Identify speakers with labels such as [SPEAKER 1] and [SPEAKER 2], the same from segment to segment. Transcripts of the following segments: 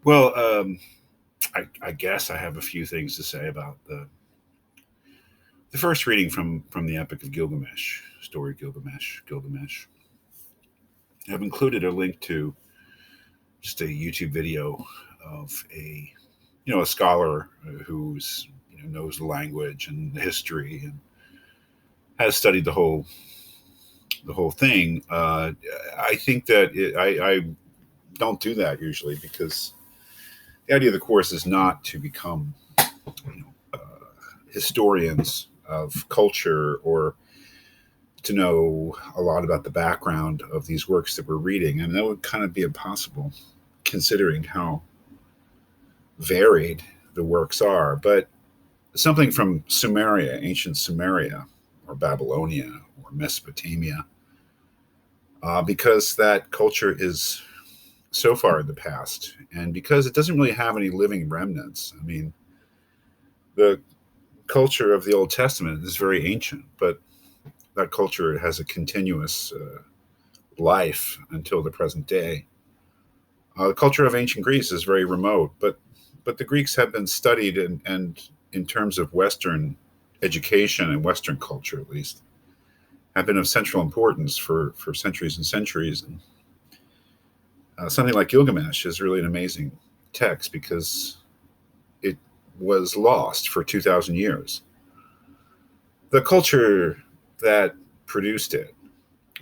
[SPEAKER 1] Well, I guess I have a few things to say about the first reading from the Epic of Gilgamesh, story of Gilgamesh. I've included a link to just a YouTube video of a scholar who's knows the language and the history and has studied the whole thing. I think that I don't do that usually because the idea of the course is not to become historians of culture or to know a lot about the background of these works that we're reading. And that would kind of be impossible considering how varied the works are. But something from Sumeria, ancient Sumeria, or Babylonia, or Mesopotamia, because that culture is so far in the past, and because it doesn't really have any living remnants. I mean, the culture of the Old Testament is very ancient, but that culture has a continuous life until the present day. The culture of ancient Greece is very remote, but the Greeks have been studied and in terms of Western education and Western culture, at least, have been of central importance for centuries and centuries. And something like Gilgamesh is really an amazing text because it was lost for 2,000 years. The culture that produced it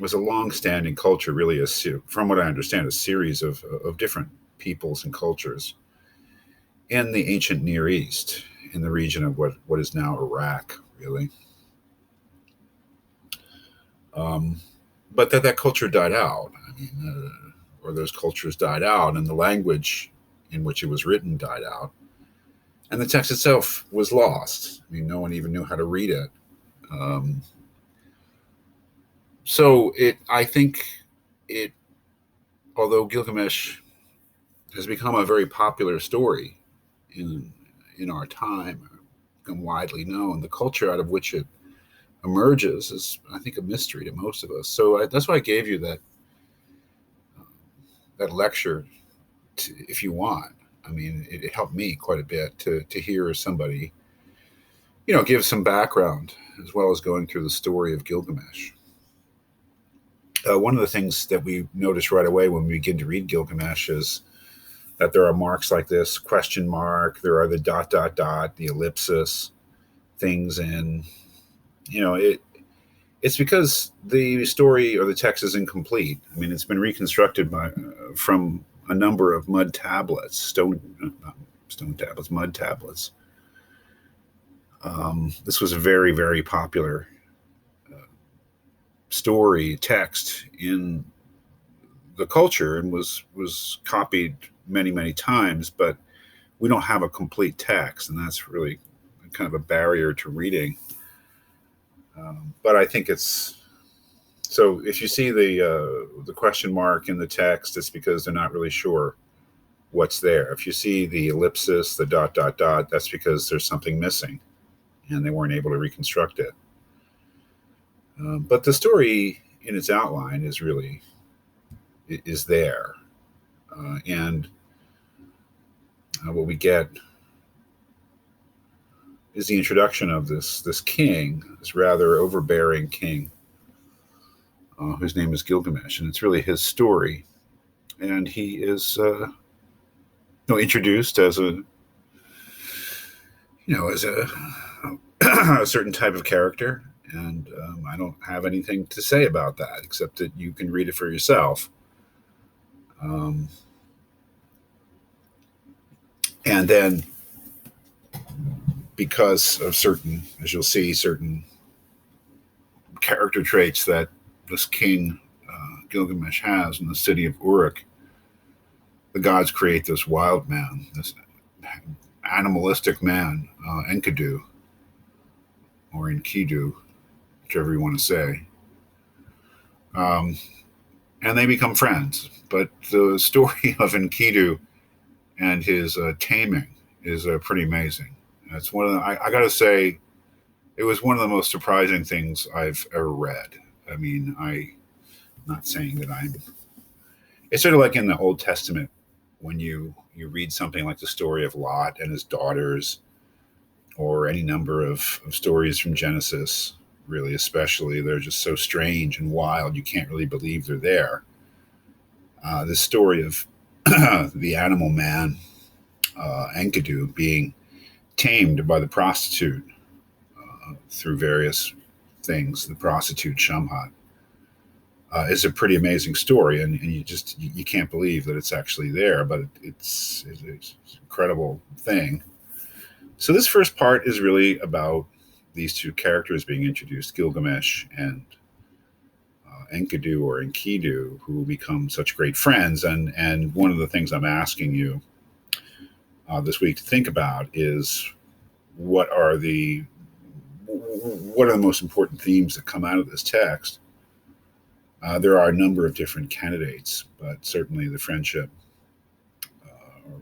[SPEAKER 1] was a long-standing culture, really, from what I understand, a series of different peoples and cultures in the ancient Near East, in the region of what is now Iraq, really. But that culture died out. I mean, or those cultures died out, and the language in which it was written died out, and the text itself was lost. I mean, no one even knew how to read it. So I think it, although Gilgamesh has become a very popular story in our time, become widely known, the culture out of which it emerges is, I think, a mystery to most of us. So that's why I gave you that lecture, if you want. I mean, it helped me quite a bit to hear somebody, give some background as well as going through the story of Gilgamesh. One of the things that we notice right away when we begin to read Gilgamesh is that there are marks like this, question mark, there are the ... the ellipsis, things, and, it's because the story or the text is incomplete. I mean, it's been reconstructed from a number of mud tablets, mud tablets. This was a very, very popular story text in the culture and was copied many, many times, but we don't have a complete text, and that's really kind of a barrier to reading. But I think it's so. If you see the question mark in the text, it's because they're not really sure what's there. If you see the ellipsis, the ... that's because there's something missing, and they weren't able to reconstruct it. But the story in its outline is there, and what we get is the introduction of this king, this rather overbearing king, whose name is Gilgamesh, and it's really his story. And he is introduced as a a certain type of character, and I don't have anything to say about that except that you can read it for yourself. And then, because of certain, as you'll see, certain character traits that this king Gilgamesh has in the city of Uruk, the gods create this wild man, this animalistic man, Enkidu, or Enkidu, whichever you want to say. And they become friends. But the story of Enkidu and his taming is pretty amazing. It's one of the, I got to say, it was one of the most surprising things I've ever read. I mean, I'm not saying that it's sort of like in the Old Testament when you read something like the story of Lot and his daughters, or any number of stories from Genesis, really, especially, they're just so strange and wild, you can't really believe they're there. This story of the animal man, Enkidu, being tamed by the prostitute through various things, the prostitute Shamhat, is a pretty amazing story, and you can't believe that it's actually there, but it's an incredible thing. So this first part is really about these two characters being introduced, Gilgamesh and Enkidu or Enkidu, who become such great friends. And one of the things I'm asking you this week to think about is what are the most important themes that come out of this text. There are a number of different candidates, but certainly the friendship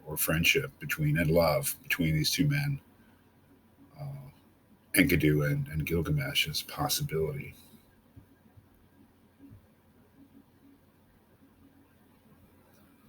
[SPEAKER 1] or friendship between and love between these two men, Enkidu and Gilgamesh, is a possibility.